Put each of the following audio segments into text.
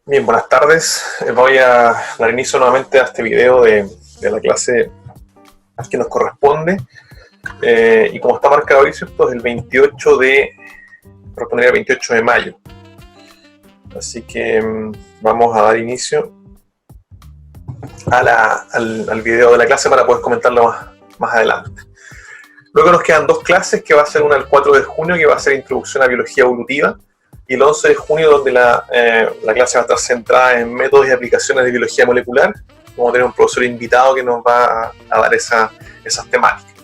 Bien, buenas tardes. Voy a dar inicio nuevamente a este video de la clase que nos corresponde. Y como está marcado ahí, ¿cierto? Es el 28 de, propondría 28 de mayo. Así que vamos a dar inicio al video de la clase para poder comentarlo más adelante. Luego nos quedan dos clases, que va a ser una el 4 de junio, que va a ser Introducción a Biología Evolutiva, y el 11 de junio, donde la clase va a estar centrada en métodos y aplicaciones de biología molecular. Vamos a tener un profesor invitado que nos va a dar esas temáticas.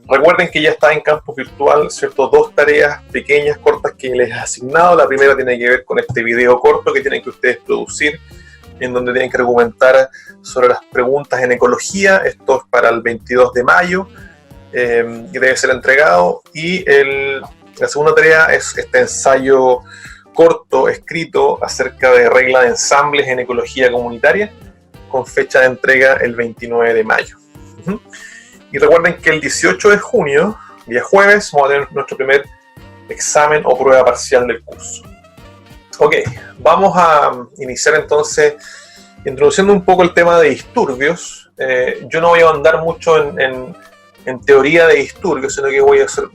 Recuerden que ya está en campus virtual, ¿cierto? Dos tareas pequeñas, cortas, que les he asignado. La primera tiene que ver con este video corto que tienen que ustedes producir, en donde tienen que argumentar sobre las preguntas en ecología. Esto es para el 22 de mayo, que debe ser entregado. Y la segunda tarea es este ensayo corto escrito acerca de regla de ensambles en ecología comunitaria, con fecha de entrega el 29 de mayo. Y recuerden que el 18 de junio, día jueves, vamos a tener nuestro primer examen o prueba parcial del curso. Ok, vamos a iniciar entonces introduciendo un poco el tema de disturbios. Yo no voy a andar mucho en teoría de disturbios, sino que voy a ser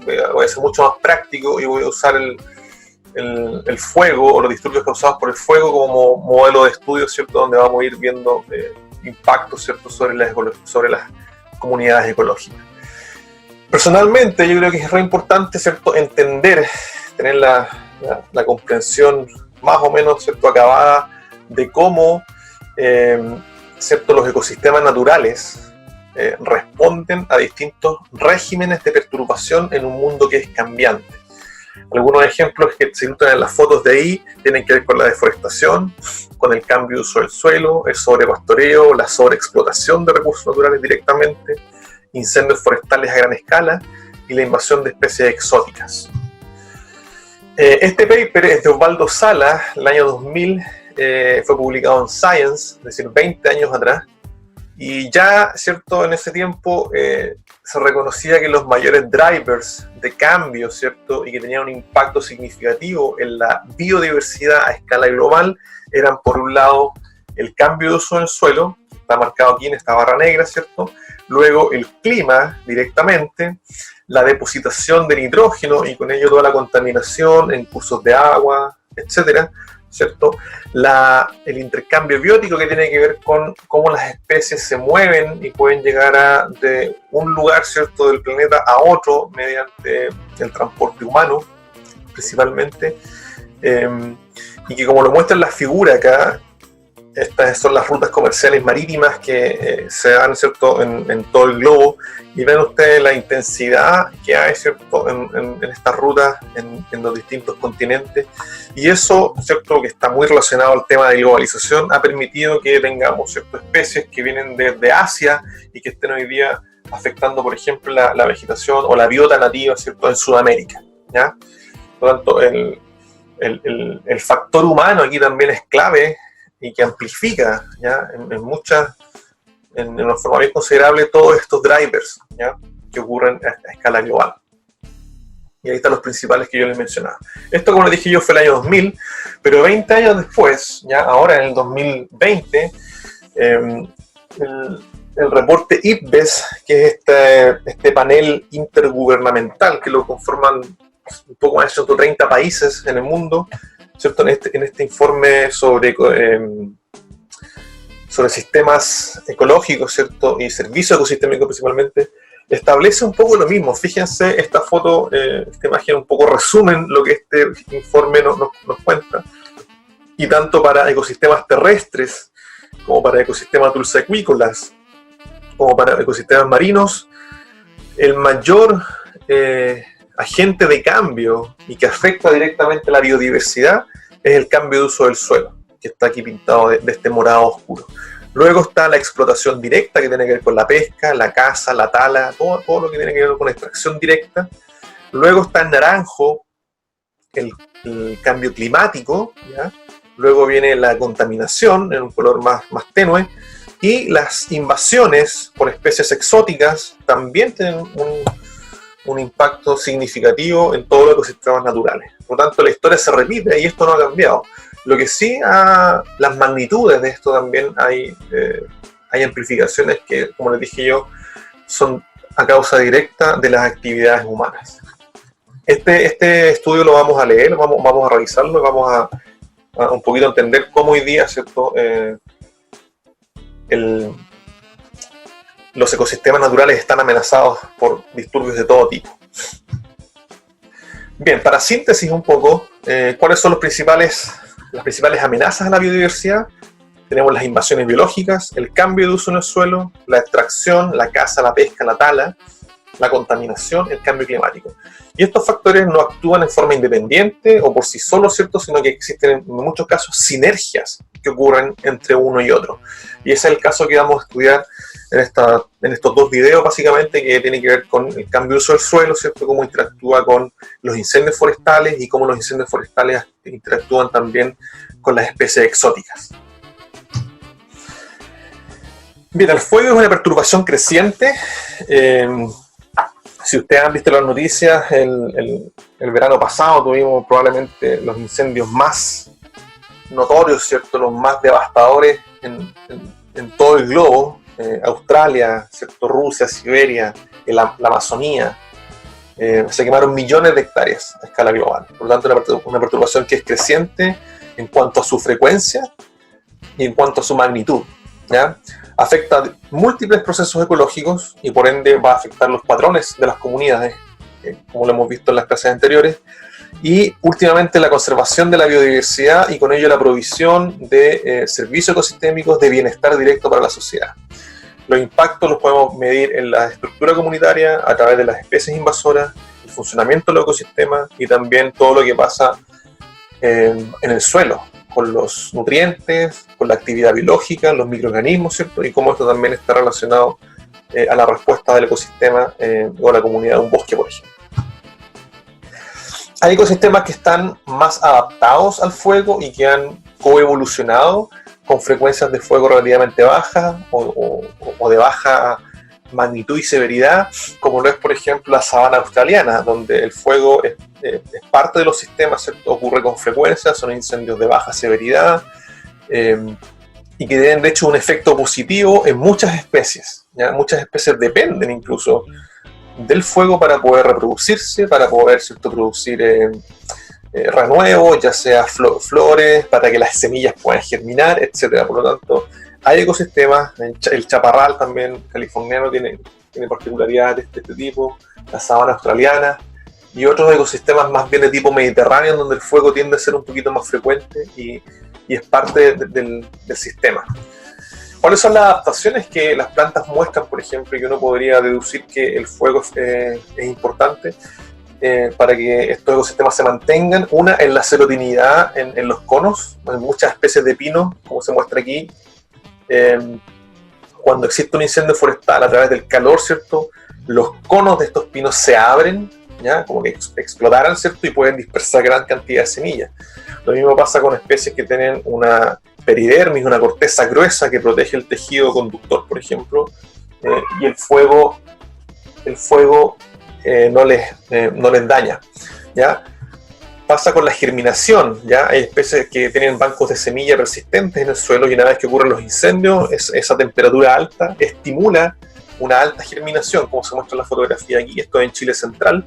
mucho más práctico y voy a usar el fuego o los disturbios causados por el fuego como modelo de estudio, ¿cierto? Donde vamos a ir viendo impactos, ¿cierto? sobre las comunidades ecológicas. Personalmente, yo creo que es re importante, ¿cierto? Entender, tener la comprensión más o menos, ¿cierto? acabada de cómo ¿cierto? los ecosistemas naturales responden a distintos regímenes de perturbación en un mundo que es cambiante. Algunos ejemplos que se ilustran en las fotos de ahí tienen que ver con la deforestación, con el cambio de uso del suelo, el sobrepastoreo, la sobreexplotación de recursos naturales directamente, incendios forestales a gran escala y la invasión de especies exóticas. Este paper es de Osvaldo Sala, el año 2000, fue publicado en Science, es decir, 20 años atrás. Y ya, ¿cierto? En ese tiempo se reconocía que los mayores drivers de cambio, ¿cierto? Y que tenían un impacto significativo en la biodiversidad a escala global eran, por un lado, el cambio de uso del suelo, que está marcado aquí en esta barra negra, ¿cierto? Luego el clima directamente, la depositación de nitrógeno y con ello toda la contaminación en cursos de agua, etcétera, ¿cierto? El intercambio biótico, que tiene que ver con cómo las especies se mueven y pueden llegar de un lugar, ¿cierto? del planeta a otro mediante el transporte humano, principalmente, y que, como lo muestra en la figura acá, estas son las rutas comerciales marítimas que se dan, ¿cierto? en todo el globo, y ven ustedes la intensidad que hay, ¿cierto? en estas rutas en los distintos continentes, y eso, ¿cierto? que está muy relacionado al tema de globalización, ha permitido que tengamos, ¿cierto? especies que vienen desde Asia y que estén hoy día afectando, por ejemplo, la vegetación o la biota nativa, ¿cierto? en Sudamérica, ¿ya? Por lo tanto, el factor humano aquí también es clave y que amplifica, ¿ya? en una forma bien considerable todos estos drivers, ¿ya? que ocurren a escala global. Y ahí están los principales que yo les mencionaba. Esto, como les dije yo, fue el año 2000, pero 20 años después, ya ahora en el 2020, el reporte IPBES, que es este panel intergubernamental que lo conforman un poco más de 130 países en el mundo, ¿cierto? En este informe sobre sistemas ecológicos, ¿cierto? y servicios ecosistémicos principalmente, establece un poco lo mismo. Fíjense, esta foto, esta imagen un poco resumen lo que este informe nos cuenta. Y tanto para ecosistemas terrestres, como para ecosistemas dulceacuícolas, como para ecosistemas marinos, el mayor agente de cambio y que afecta directamente a la biodiversidad es el cambio de uso del suelo, que está aquí pintado de este morado oscuro. Luego está la explotación directa, que tiene que ver con la pesca, la caza, la tala, todo lo que tiene que ver con extracción directa. Luego está en naranjo el cambio climático, ¿ya? Luego viene la contaminación en un color más tenue, y las invasiones por especies exóticas también tienen un impacto significativo en todos los ecosistemas naturales. Por lo tanto, la historia se repite y esto no ha cambiado. Lo que sí, las magnitudes de esto también hay amplificaciones que, como les dije yo, son a causa directa de las actividades humanas. Este estudio lo vamos a leer, vamos a revisarlo y vamos a un poquito entender cómo hoy día, ¿cierto? Los ecosistemas naturales están amenazados por disturbios de todo tipo. Bien, para síntesis un poco, ¿cuáles son las principales amenazas a la biodiversidad? Tenemos las invasiones biológicas, el cambio de uso en el suelo, la extracción, la caza, la pesca, la tala, la contaminación, el cambio climático. Y estos factores no actúan en forma independiente o por sí solos, ¿cierto? Sino que existen en muchos casos sinergias que ocurren entre uno y otro. Y ese es el caso que vamos a estudiar en estos dos videos, básicamente, que tiene que ver con el cambio de uso del suelo, ¿cierto? Cómo interactúa con los incendios forestales y cómo los incendios forestales interactúan también con las especies exóticas. Bien, el fuego es una perturbación creciente. Si ustedes han visto las noticias, el verano pasado tuvimos probablemente los incendios más notorios, ¿cierto? Los más devastadores en todo el globo. Australia, ¿cierto? Rusia, Siberia, la Amazonía. Se quemaron millones de hectáreas a escala global. Por lo tanto, una perturbación que es creciente en cuanto a su frecuencia y en cuanto a su magnitud, ¿ya? Afecta múltiples procesos ecológicos y por ende va a afectar los patrones de las comunidades, como lo hemos visto en las clases anteriores, y últimamente la conservación de la biodiversidad y con ello la provisión de servicios ecosistémicos de bienestar directo para la sociedad. Los impactos los podemos medir en la estructura comunitaria a través de las especies invasoras, el funcionamiento de los ecosistemas y también todo lo que pasa en el suelo, con los nutrientes, con la actividad biológica, los microorganismos, ¿cierto? Y cómo esto también está relacionado a la respuesta del ecosistema o a la comunidad de un bosque, por ejemplo. Hay ecosistemas que están más adaptados al fuego y que han coevolucionado con frecuencias de fuego relativamente bajas o de baja magnitud y severidad, como lo es, por ejemplo, la sabana australiana, donde el fuego es parte de los sistemas, ¿cierto? Ocurre con frecuencia, son incendios de baja severidad y que tienen, de hecho, un efecto positivo en muchas especies, ¿ya? Muchas especies dependen incluso del fuego para poder reproducirse, para poder, ¿cierto? Producir renuevos, ya sea flores, para que las semillas puedan germinar, etc. Por lo tanto, hay ecosistemas, el chaparral también californiano tiene particularidades de este tipo, la sabana australiana y otros ecosistemas más bien de tipo mediterráneo, donde el fuego tiende a ser un poquito más frecuente y es parte del sistema. ¿Cuáles son las adaptaciones que las plantas muestran, por ejemplo, y que uno podría deducir que el fuego es importante para que estos ecosistemas se mantengan? Una es la serotinidad en los conos, en muchas especies de pino, como se muestra aquí. Cuando existe un incendio forestal a través del calor, ¿cierto? Los conos de estos pinos se abren, ¿ya? Como que explotaran, ¿cierto? Y pueden dispersar gran cantidad de semillas. Lo mismo pasa con especies que tienen una peridermis, una corteza gruesa que protege el tejido conductor, por ejemplo, y el fuego no les daña, ¿ya? Pasa con la germinación, ¿ya? Hay especies que tienen bancos de semilla persistentes en el suelo y una vez que ocurren los incendios, esa temperatura alta estimula una alta germinación, como se muestra en la fotografía aquí. Esto es en Chile central,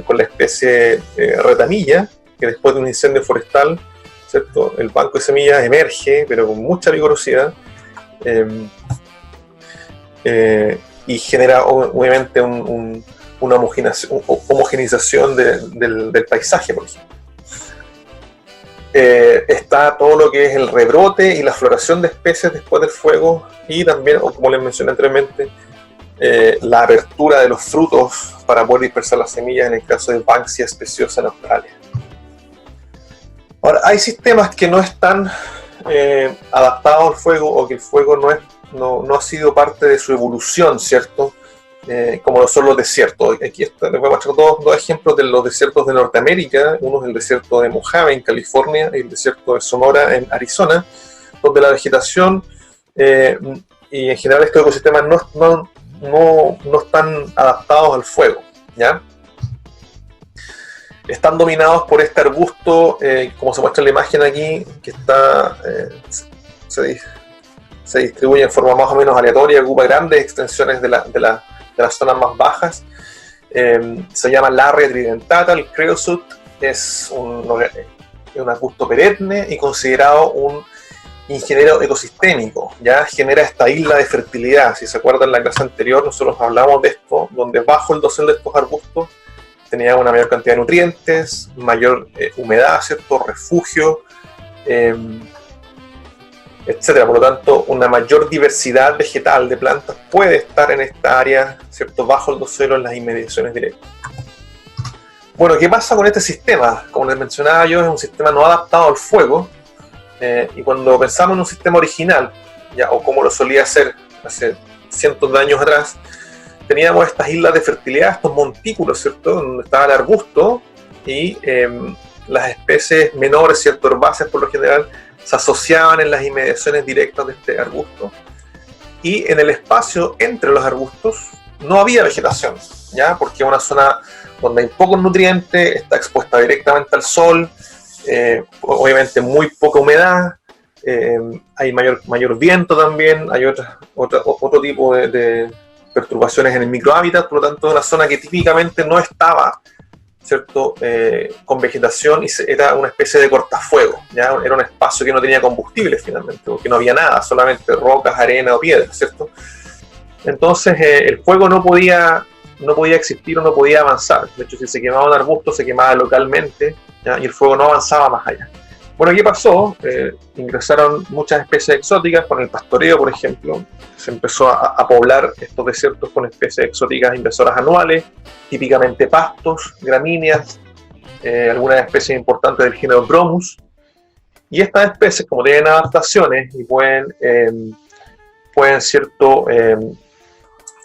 con la especie retamilla, que después de un incendio forestal, ¿cierto? El banco de semillas emerge, pero con mucha vigorosidad, y genera obviamente una homogenización del paisaje, por ejemplo. Está todo lo que es el rebrote y la floración de especies después del fuego y también, como les mencioné anteriormente, la apertura de los frutos para poder dispersar las semillas en el caso de Banksia speciosa en Australia. Ahora, hay sistemas que no están adaptados al fuego o que el fuego no ha sido parte de su evolución, ¿cierto? Como lo son los desiertos. Aquí les voy a mostrar dos ejemplos de los desiertos de Norteamérica. Uno es el desierto de Mojave en California y el desierto de Sonora en Arizona, donde la vegetación y en general estos ecosistemas no están adaptados al fuego, ¿ya? están dominados por este arbusto, como se muestra en la imagen aquí, que está se distribuye en forma más o menos aleatoria, ocupa grandes extensiones de las zonas más bajas. Se llama Larrea tridentata. El creosote es un arbusto perenne y considerado un ingeniero ecosistémico. Ya genera esta isla de fertilidad. Si se acuerdan, en la clase anterior nosotros hablamos de esto, donde bajo el dosel de estos arbustos tenía una mayor cantidad de nutrientes, mayor humedad, ¿cierto? Refugio, etcétera. Por lo tanto, una mayor diversidad vegetal de plantas puede estar en esta área, ¿cierto? Bajo el dosel o en las inmediaciones directas. Bueno, ¿qué pasa con este sistema? Como les mencionaba yo, es un sistema no adaptado al fuego, y cuando pensamos en un sistema original, ya, o como lo solía hacer hace cientos de años atrás, teníamos estas islas de fertilidad, estos montículos, ¿cierto? Donde estaba el arbusto y las especies menores, ¿cierto? Herbáceas por lo general, se asociaban en las inmediaciones directas de este arbusto. Y en el espacio entre los arbustos no había vegetación, ¿ya? Porque es una zona donde hay pocos nutrientes, está expuesta directamente al sol, obviamente muy poca humedad, hay mayor viento también, hay otro tipo de perturbaciones en el microhábitat, por lo tanto es una zona que típicamente no estaba, ¿cierto? Con vegetación, y era una especie de cortafuego, ¿ya? Era un espacio que no tenía combustible finalmente, porque no había nada, solamente rocas, arena o piedras, ¿cierto? Entonces el fuego no podía existir o no podía avanzar. De hecho, si se quemaba un arbusto, se quemaba localmente, ¿ya? Y el fuego no avanzaba más allá. Bueno, ¿qué pasó? Ingresaron muchas especies exóticas con el pastoreo, por ejemplo. Se empezó a poblar estos desiertos con especies exóticas invasoras anuales, típicamente pastos, gramíneas, algunas especies importantes del género Bromus. Y estas especies, como tienen adaptaciones y pueden cierto,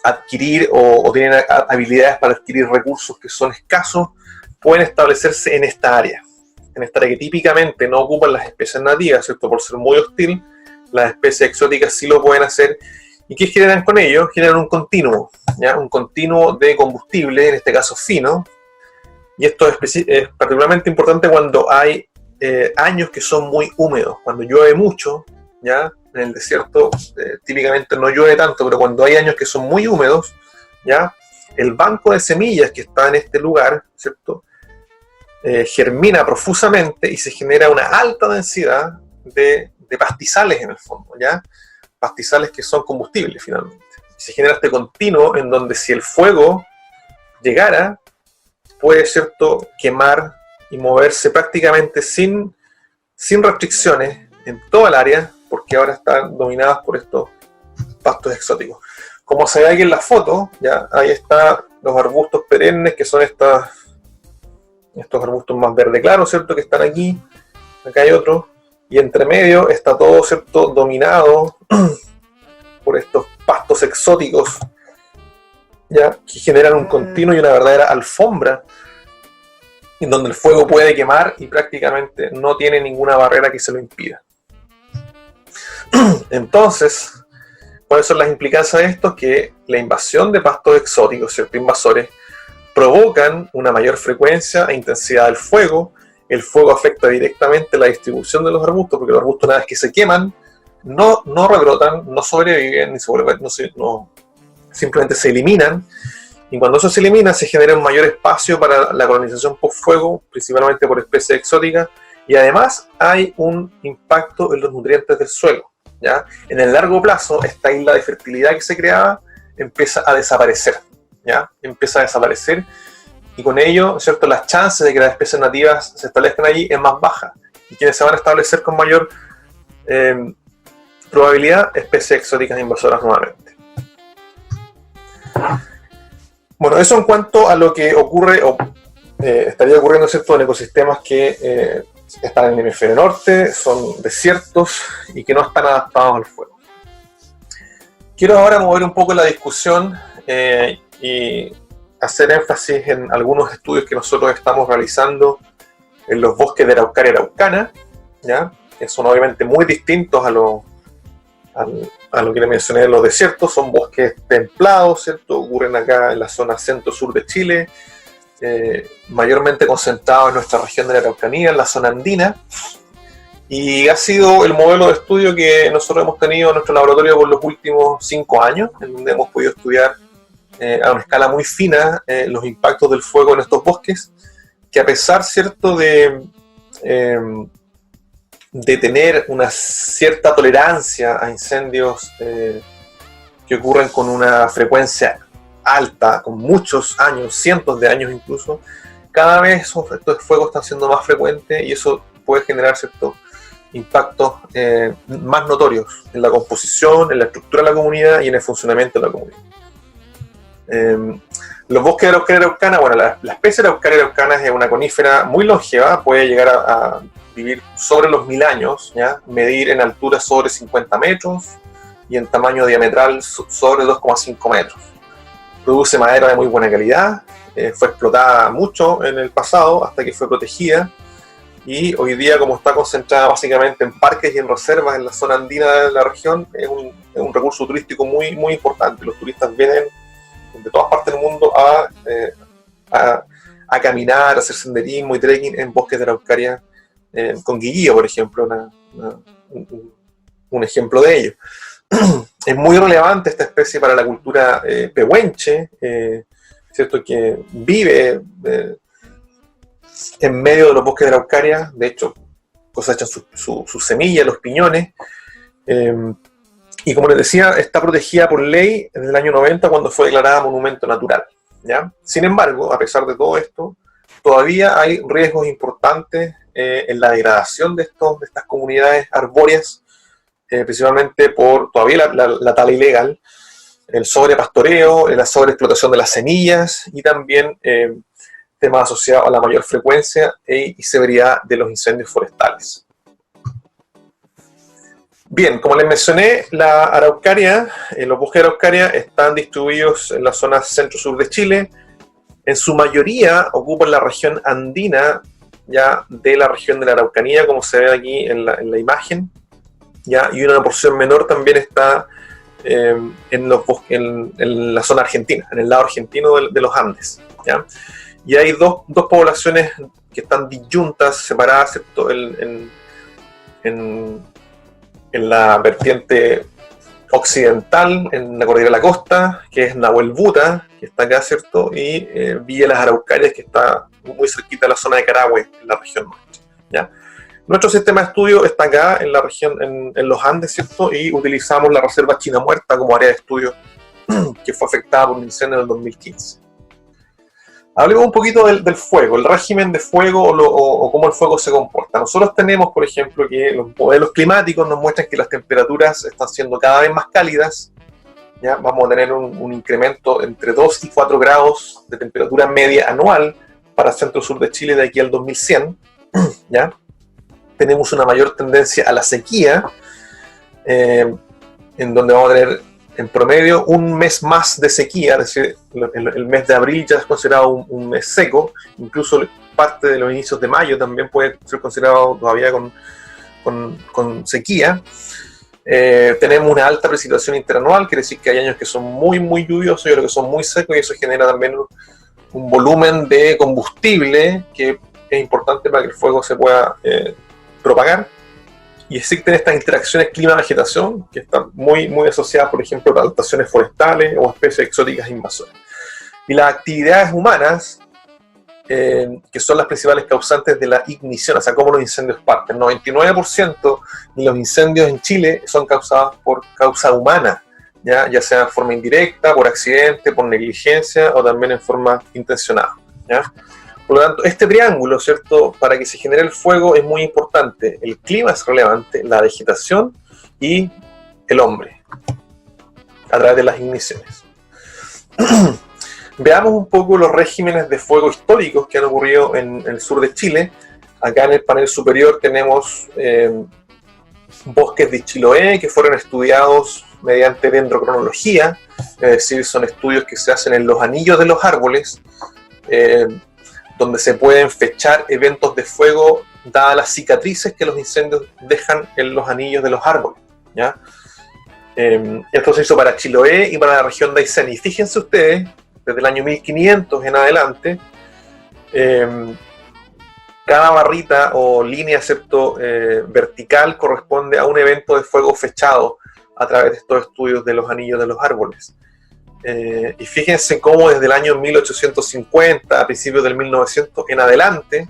adquirir o tienen habilidades para adquirir recursos que son escasos, pueden establecerse en esta área que típicamente no ocupan las especies nativas, ¿cierto? Por ser muy hostil, las especies exóticas sí lo pueden hacer. ¿Y qué generan con ello? Generan un continuo, ¿ya? Un continuo de combustible, en este caso fino, y esto es particularmente importante cuando hay años que son muy húmedos, cuando llueve mucho, ¿ya? En el desierto típicamente no llueve tanto, pero cuando hay años que son muy húmedos, ¿ya? El banco de semillas que está en este lugar, ¿cierto? Germina profusamente y se genera una alta densidad de pastizales en el fondo, ¿ya? Pastizales que son combustibles finalmente. Se genera este continuo en donde si el fuego llegara, puede, ¿cierto?, quemar y moverse prácticamente sin restricciones en toda el área, porque ahora están dominadas por estos pastos exóticos. Como se ve aquí en la foto, ya ahí están los arbustos perennes, que son estos arbustos más verde claro, ¿cierto?, que están aquí. Acá hay otro. Y entre medio está todo, ¿cierto?, dominado por estos pastos exóticos, ¿ya?, que generan un continuo y una verdadera alfombra, en donde el fuego puede quemar y prácticamente no tiene ninguna barrera que se lo impida. Entonces, ¿cuáles son las implicancias de esto? Que la invasión de pastos exóticos, ¿cierto?, invasores, provocan una mayor frecuencia e intensidad del fuego. El fuego afecta directamente la distribución de los arbustos, porque los arbustos, una vez que se queman, no rebrotan, no sobreviven, ni se vuelven, simplemente se eliminan. Y cuando eso se elimina, se genera un mayor espacio para la colonización post-fuego, principalmente por especies exóticas, y además hay un impacto en los nutrientes del suelo, ¿ya? En el largo plazo, esta isla de fertilidad que se creaba empieza a desaparecer, ¿ya? Empieza a desaparecer, y con ello, ¿cierto?, las chances de que las especies nativas se establezcan allí es más baja, y quienes se van a establecer con mayor probabilidad, especies exóticas invasoras nuevamente. Bueno, eso en cuanto a lo que ocurre o estaría ocurriendo, ¿cierto?, en ecosistemas que están en el hemisferio norte, son desiertos y que no están adaptados al fuego. Quiero ahora mover un poco la discusión y hacer énfasis en algunos estudios que nosotros estamos realizando en los bosques de Araucaria y Araucana, ¿ya?, que son obviamente muy distintos a lo que le mencioné de los desiertos. Son bosques templados, ¿cierto? Ocurren acá en la zona centro-sur de Chile, mayormente concentrado en nuestra región de la Araucanía, en la zona andina, y ha sido el modelo de estudio que nosotros hemos tenido en nuestro laboratorio por los últimos 5 años, en donde hemos podido estudiar a una escala muy fina los impactos del fuego en estos bosques, que a pesar, cierto, de tener una cierta tolerancia a incendios que ocurren con una frecuencia alta, con muchos años, cientos de años incluso, cada vez estos fuegos están siendo más frecuentes y eso puede generar ciertos impactos más notorios en la composición, en la estructura de la comunidad y en el funcionamiento de la comunidad. Los bosques de Araucaria araucana, bueno, la especie de Araucaria araucana es una conífera muy longeva, puede llegar a vivir sobre los 1000 años, ¿ya? Medir en altura sobre 50 metros y en tamaño diametral sobre 2,5 metros. Produce madera de muy buena calidad, fue explotada mucho en el pasado hasta que fue protegida, y hoy día, como está concentrada básicamente en parques y en reservas en la zona andina de la región, es un recurso turístico muy, muy importante. Los turistas vienen de todas partes del mundo a caminar, a hacer senderismo y trekking en bosques de Araucaria, con Guiguío, por ejemplo, un ejemplo de ello. Es muy relevante esta especie para la cultura pehuenche, ¿cierto? Que vive en medio de los bosques de Araucaria. De hecho, cosechan sus semillas, los piñones, y como les decía, está protegida por ley desde el año 90, cuando fue declarada monumento natural, ¿ya? Sin embargo, a pesar de todo esto, todavía hay riesgos importantes en la degradación de estas comunidades arbóreas, principalmente por todavía la tala ilegal, el sobrepastoreo, la sobreexplotación de las semillas y también temas asociados a la mayor frecuencia y severidad de los incendios forestales. Bien, como les mencioné, la Araucaria, los bosques de Araucaria están distribuidos en la zona centro-sur de Chile. En su mayoría ocupan la región andina, ya de la región de la Araucanía, como se ve aquí en la imagen, ¿ya? Y una porción menor también está en la zona argentina, en el lado argentino de los Andes, ¿ya? Y hay dos poblaciones que están disyuntas, separadas, ¿cierto? En la vertiente occidental, en la cordillera de la costa, que es Nahuel Buta, que está acá, ¿cierto? Y Villa Las Araucarias, que está muy cerquita de la zona de Carahue, en la región norte, ¿ya? Nuestro sistema de estudio está acá en la región, en los Andes, ¿cierto? Y utilizamos la reserva China Muerta como área de estudio que fue afectada por un incendio en el 2015. Hablemos un poquito del fuego, el régimen de fuego o cómo el fuego se comporta. Nosotros tenemos, por ejemplo, que los modelos climáticos nos muestran que las temperaturas están siendo cada vez más cálidas, ¿ya? Vamos a tener un incremento entre 2 y 4 grados de temperatura media anual para el centro-sur de Chile de aquí al 2100, ¿ya? Tenemos una mayor tendencia a la sequía, en donde vamos a tener en promedio un mes más de sequía, es decir, el mes de abril ya es considerado un mes seco, incluso parte de los inicios de mayo también puede ser considerado todavía con sequía. Tenemos una alta precipitación interanual, quiere decir que hay años que son muy, muy lluviosos y otros que son muy secos, y eso genera también un volumen de combustible que es importante para que el fuego se pueda propagar. Y existen estas interacciones clima-vegetación que están muy, muy asociadas, por ejemplo, a adaptaciones forestales o especies exóticas invasoras. Y las actividades humanas, que son las principales causantes de la ignición, o sea, cómo los incendios parten. El 99% de los incendios en Chile son causados por causa humana, ya sea en forma indirecta, por accidente, por negligencia o también en forma intencionada, ¿ya? Por lo tanto, este triángulo, ¿cierto?, para que se genere el fuego es muy importante. El clima es relevante, la vegetación y el hombre, a través de las igniciones. Veamos un poco los regímenes de fuego históricos que han ocurrido en el sur de Chile. Acá en el panel superior tenemos bosques de Chiloé que fueron estudiados mediante dendrocronología, es decir, son estudios que se hacen en los anillos de los árboles, donde se pueden fechar eventos de fuego dadas las cicatrices que los incendios dejan en los anillos de los árboles, ¿ya? Esto se hizo para Chiloé y para la región de Aysén. Y fíjense ustedes, desde el año 1500 en adelante, Cada barrita o línea, ¿cierto? Vertical corresponde a un evento de fuego fechado a través de estos estudios de los anillos de los árboles. Y fíjense cómo desde el año 1850 a principios del 1900 en adelante,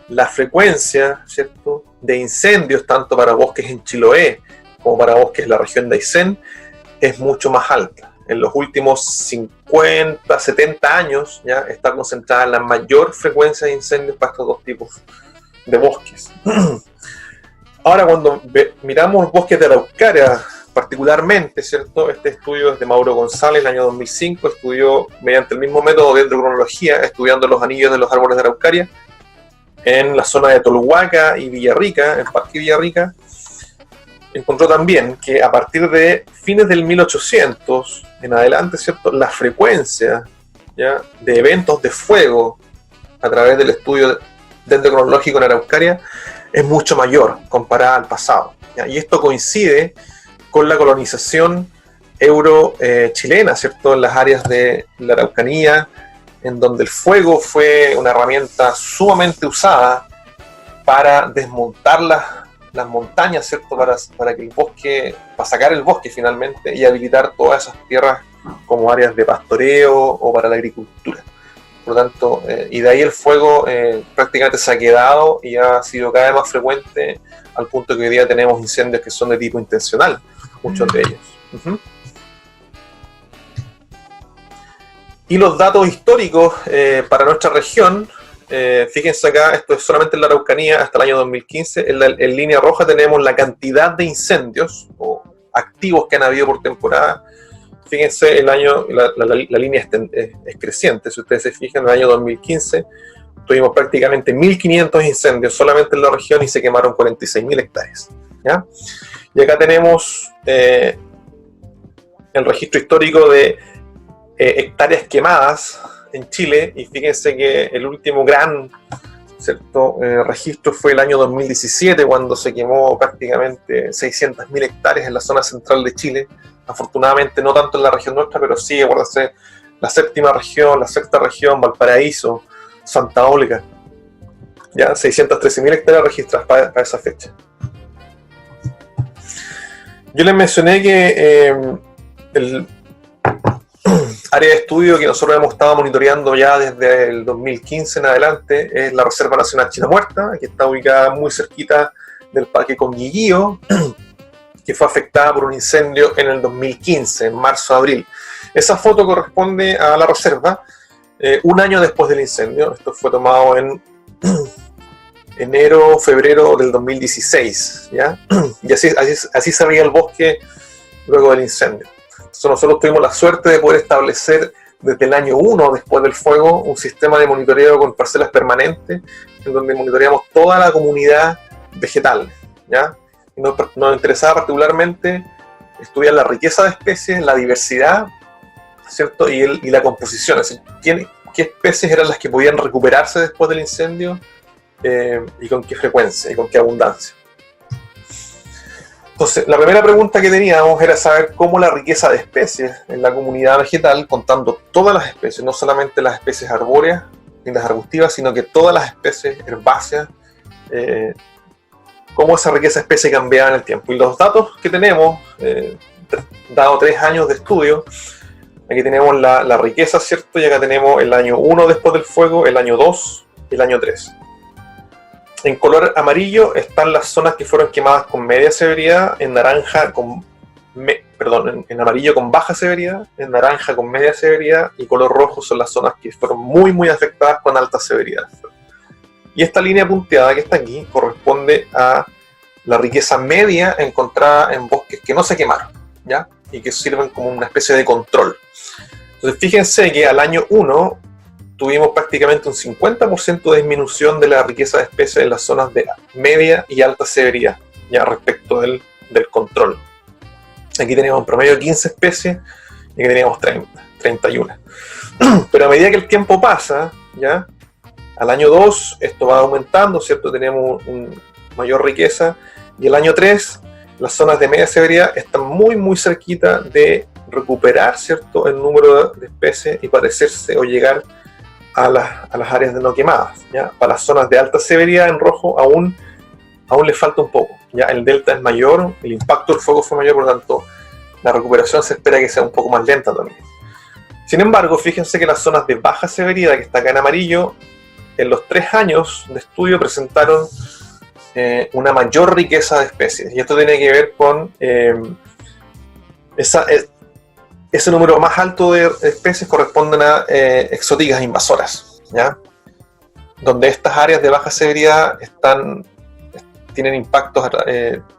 la frecuencia, ¿cierto?, de incendios, tanto para bosques en Chiloé como para bosques en la región de Aysén, es mucho más alta. En los últimos 50, 70 años ya está concentrada la mayor frecuencia de incendios para estos dos tipos de bosques. Ahora, cuando miramos bosques de Araucaria, particularmente, ¿cierto? Este estudio es de Mauro González, en el año 2005, estudió mediante el mismo método de dendrocronología, estudiando los anillos de los árboles de Araucaria, en la zona de Tolhuaca y Villarrica, en Parque Villarrica. Encontró también que a partir de fines del 1800 en adelante, ¿cierto?, la frecuencia, ¿ya?, de eventos de fuego a través del estudio dendrocronológico en Araucaria es mucho mayor comparada al pasado, ¿ya? Y esto coincide con la colonización euro-chilena, ¿cierto?, en las áreas de la Araucanía, en donde el fuego fue una herramienta sumamente usada para desmontar las montañas, ¿cierto?, para que el bosque, para sacar el bosque finalmente y habilitar todas esas tierras como áreas de pastoreo o para la agricultura. Por lo tanto, y de ahí el fuego prácticamente se ha quedado y ha sido cada vez más frecuente, al punto que hoy día tenemos incendios que son de tipo intencional, muchos de ellos. Y los datos históricos para nuestra región, fíjense acá, esto es solamente en la Araucanía hasta el año 2015, en línea roja tenemos la cantidad de incendios o activos que han habido por temporada. Fíjense, la línea es creciente, si ustedes se fijan, en el año 2015 tuvimos prácticamente 1.500 incendios solamente en la región y se quemaron 46.000 hectáreas, ¿ya? Y acá tenemos el registro histórico de hectáreas quemadas en Chile, y fíjense que el último gran, ¿cierto?, registro fue el año 2017, cuando se quemó prácticamente 600.000 hectáreas en la zona central de Chile. Afortunadamente no tanto en la región nuestra, pero sí, acuérdense, la séptima región, la sexta región, Valparaíso, Santa Olga, ya 613.000 hectáreas registradas para esa fecha. Yo les mencioné que el área de estudio que nosotros hemos estado monitoreando ya desde el 2015 en adelante es la Reserva Nacional China Muerta, que está ubicada muy cerquita del Parque Conguillío, que fue afectada por un incendio en el 2015, en marzo-abril. Esa foto corresponde a la reserva un año después del incendio. Esto fue tomado en enero, febrero del 2016, ¿ya? Y así se veía el bosque luego del incendio. Entonces nosotros tuvimos la suerte de poder establecer desde el año 1 después del fuego un sistema de monitoreo con parcelas permanentes, en donde monitoreamos toda la comunidad vegetal, ¿ya? Y nos interesaba particularmente estudiar la riqueza de especies, la diversidad, ¿cierto?, y la composición, es decir, qué especies eran las que podían recuperarse después del incendio, y con qué frecuencia y con qué abundancia. Entonces, la primera pregunta que teníamos era saber cómo la riqueza de especies en la comunidad vegetal, contando todas las especies, no solamente las especies arbóreas ni las arbustivas, sino que todas las especies herbáceas, cómo esa riqueza de especies cambiaba en el tiempo. Y los datos que tenemos, dado 3 años de estudio, aquí tenemos la riqueza, ¿cierto? Y acá tenemos el año 1 después del fuego, el año 2 y el año 3. En color amarillo están las zonas que fueron quemadas con media severidad, en naranja en amarillo con baja severidad, en naranja con media severidad, y color rojo son las zonas que fueron muy muy afectadas con alta severidad. Y esta línea punteada que está aquí corresponde a la riqueza media encontrada en bosques que no se quemaron, ¿ya? Y que sirven como una especie de control. Entonces fíjense que al año 1 tuvimos prácticamente un 50% de disminución de la riqueza de especies en las zonas de media y alta severidad, ya respecto del control. Aquí teníamos un promedio de 15 especies y aquí teníamos 31. Pero a medida que el tiempo pasa, ya al año 2 esto va aumentando, ¿cierto? Tenemos una mayor riqueza, y el año 3 las zonas de media severidad están muy muy cerquita de recuperar, ¿cierto?, el número de especies y parecerse o llegar a las áreas de no quemadas, ¿ya? Para las zonas de alta severidad en rojo aún le falta un poco, ¿ya? El delta es mayor, el impacto del fuego fue mayor, por lo tanto la recuperación se espera que sea un poco más lenta también. Sin embargo, fíjense que las zonas de baja severidad, que está acá en amarillo, en los 3 años de estudio presentaron una mayor riqueza de especies. Y esto tiene que ver con ese número más alto de especies corresponden a exóticas invasoras, ¿ya? Donde estas áreas de baja severidad tienen impactos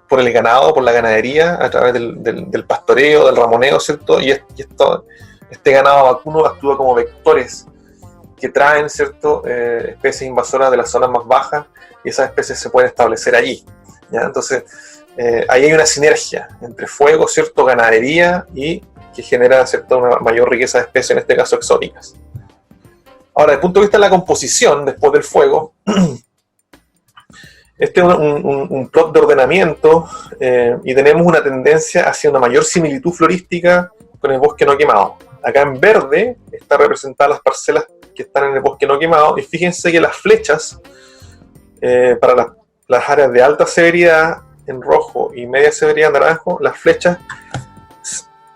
por el ganado, por la ganadería, a través del pastoreo, del ramoneo, ¿cierto? Y este ganado vacuno actúa como vectores que traen, ¿cierto? Especies invasoras de las zonas más bajas, y esas especies se pueden establecer allí, ¿ya? Entonces, ahí hay una sinergia entre fuego, ¿cierto? Ganadería, y que genera, ¿cierto? Una mayor riqueza de especies, en este caso exóticas. Ahora, desde el punto de vista de la composición, después del fuego, este es un plot de ordenamiento, y tenemos una tendencia hacia una mayor similitud florística con el bosque no quemado. Acá en verde están representadas las parcelas que están en el bosque no quemado, y fíjense que las flechas para las áreas de alta severidad en rojo y media severidad en naranjo, las flechas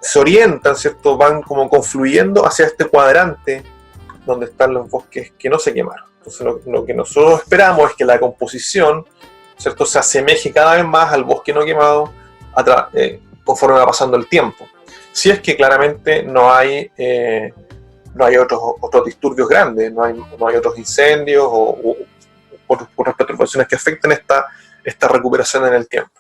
se orientan, ¿cierto? Van como confluyendo hacia este cuadrante donde están los bosques que no se quemaron. Entonces lo que nosotros esperamos es que la composición, ¿cierto?, se asemeje cada vez más al bosque no quemado conforme va pasando el tiempo. Si es que claramente no hay otros disturbios grandes, no hay otros incendios o otras perturbaciones que afecten esta recuperación en el tiempo.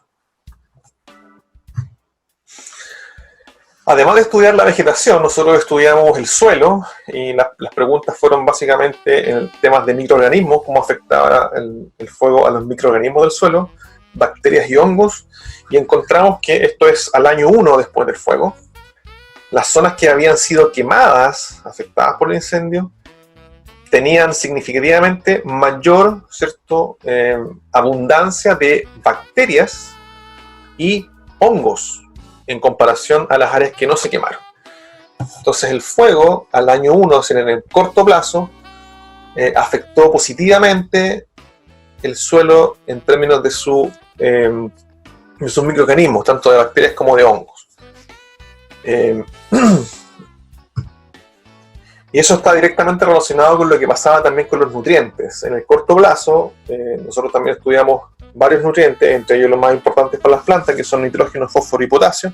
Además de estudiar la vegetación, nosotros estudiamos el suelo, y las preguntas fueron básicamente en temas de microorganismos, cómo afectaba el fuego a los microorganismos del suelo, bacterias y hongos, y encontramos que esto es al año 1 después del fuego. Las zonas que habían sido quemadas, afectadas por el incendio, tenían significativamente mayor, ¿cierto?, abundancia de bacterias y hongos en comparación a las áreas que no se quemaron. Entonces el fuego al año 1, o sea, en el corto plazo, afectó positivamente el suelo en términos de sus microorganismos, tanto de bacterias como de hongos. Y eso está directamente relacionado con lo que pasaba también con los nutrientes. En el corto plazo, nosotros también estudiamos varios nutrientes, entre ellos los más importantes para las plantas, que son nitrógeno, fósforo y potasio,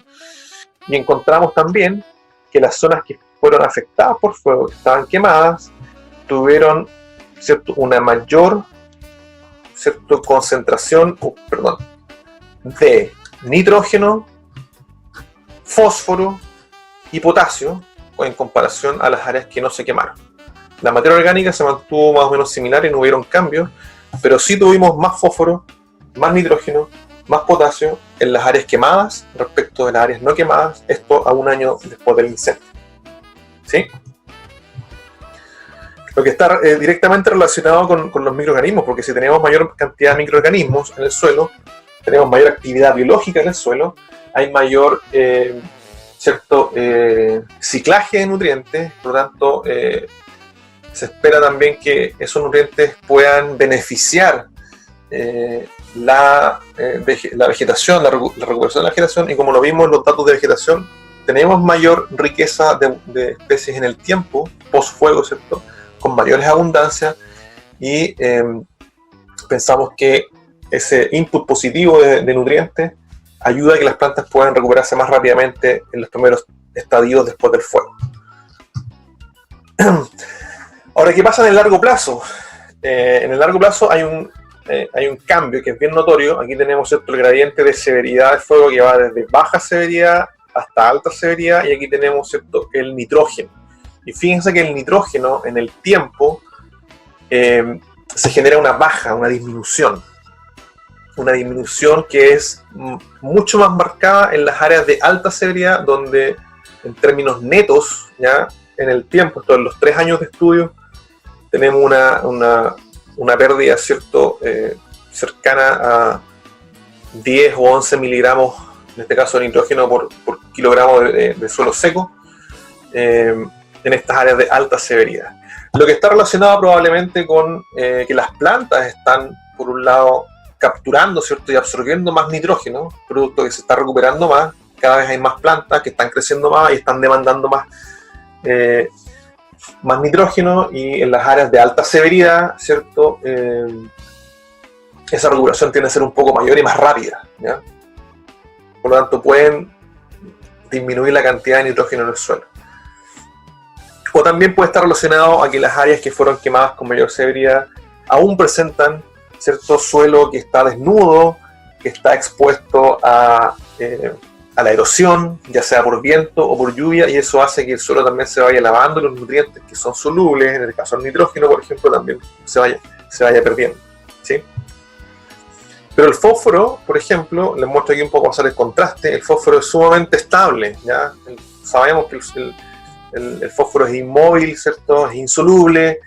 y encontramos también que las zonas que fueron afectadas por fuego, que estaban quemadas, tuvieron, ¿cierto?, una mayor, ¿cierto?, concentración de nitrógeno, fósforo y potasio en comparación a las áreas que no se quemaron. La materia orgánica se mantuvo más o menos similar y no hubieron cambios, pero sí tuvimos más fósforo, más nitrógeno, más potasio en las áreas quemadas respecto de las áreas no quemadas, esto a un año después del incendio. ¿Sí? Lo que está directamente relacionado con los microorganismos, porque si tenemos mayor cantidad de microorganismos en el suelo, tenemos mayor actividad biológica en el suelo, hay mayor ciclaje de nutrientes, por lo tanto se espera también que esos nutrientes puedan beneficiar la vegetación, la recuperación de la vegetación, y como lo vimos en los datos de vegetación, tenemos mayor riqueza de especies en el tiempo, post-fuego, ¿cierto?, con mayores abundancias, y pensamos que ese input positivo de nutrientes ayuda a que las plantas puedan recuperarse más rápidamente en los primeros estadios después del fuego. Ahora, ¿qué pasa en el largo plazo? En el largo plazo hay un cambio que es bien notorio. Aquí tenemos, ¿cierto?, el gradiente de severidad del fuego que va desde baja severidad hasta alta severidad, y aquí tenemos, ¿cierto?, el nitrógeno. Y fíjense que el nitrógeno en el tiempo se genera una disminución que es mucho más marcada en las áreas de alta severidad, donde en términos netos, ya en el tiempo, esto en los 3 años de estudio, tenemos una pérdida, ¿cierto?, cercana a 10 o 11 miligramos, en este caso de nitrógeno por kilogramo de suelo seco, en estas áreas de alta severidad. Lo que está relacionado probablemente con que las plantas están, por un lado, capturando, ¿cierto?, y absorbiendo más nitrógeno, producto que se está recuperando más. Cada vez hay más plantas que están creciendo más y están demandando más nitrógeno, y en las áreas de alta severidad, ¿cierto?, esa recuperación tiende a ser un poco mayor y más rápida, ¿ya? Por lo tanto, pueden disminuir la cantidad de nitrógeno en el suelo. O también puede estar relacionado a que las áreas que fueron quemadas con mayor severidad aún presentan cierto suelo que está desnudo, que está expuesto a la erosión, ya sea por viento o por lluvia, y eso hace que el suelo también se vaya lavando, los nutrientes que son solubles, en el caso del nitrógeno, por ejemplo, también se vaya perdiendo, ¿sí? Pero el fósforo, por ejemplo, les muestro aquí un poco más el contraste. El fósforo es sumamente estable, ¿ya? Sabemos que el fósforo es inmóvil, ¿cierto? Es insoluble,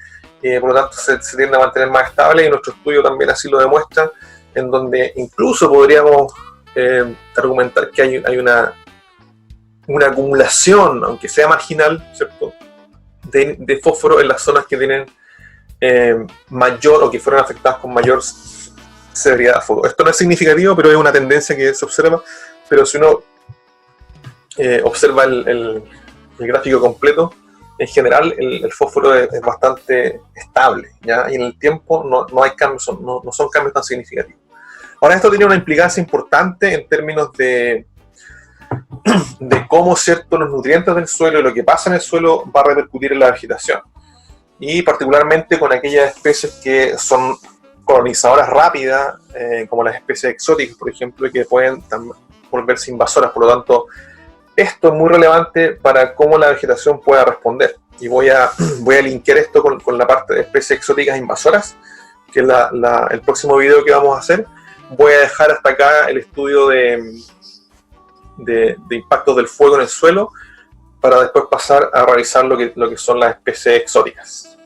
por lo tanto se tiende a mantener más estable, y nuestro estudio también así lo demuestra, en donde incluso podríamos argumentar que hay una acumulación, aunque sea marginal, ¿cierto?, de fósforo en las zonas que tienen mayor, o que fueron afectadas con mayor severidad de fuego. Esto no es significativo, pero es una tendencia que se observa. Pero si uno observa el gráfico completo, en general el fósforo es bastante estable, ¿ya? Y en el tiempo no hay cambios, no son cambios tan significativos. Ahora, esto tiene una implicancia importante en términos de cómo, ¿cierto?, los nutrientes del suelo y lo que pasa en el suelo va a repercutir en la vegetación. Y particularmente con aquellas especies que son colonizadoras rápidas, como las especies exóticas, por ejemplo, que pueden volverse invasoras. Por lo tanto, esto es muy relevante para cómo la vegetación pueda responder. Y voy a linkear esto con la parte de especies exóticas invasoras, que es el próximo video que vamos a hacer. Voy a dejar hasta acá el estudio de impactos del fuego en el suelo, para después pasar a revisar lo que son las especies exóticas.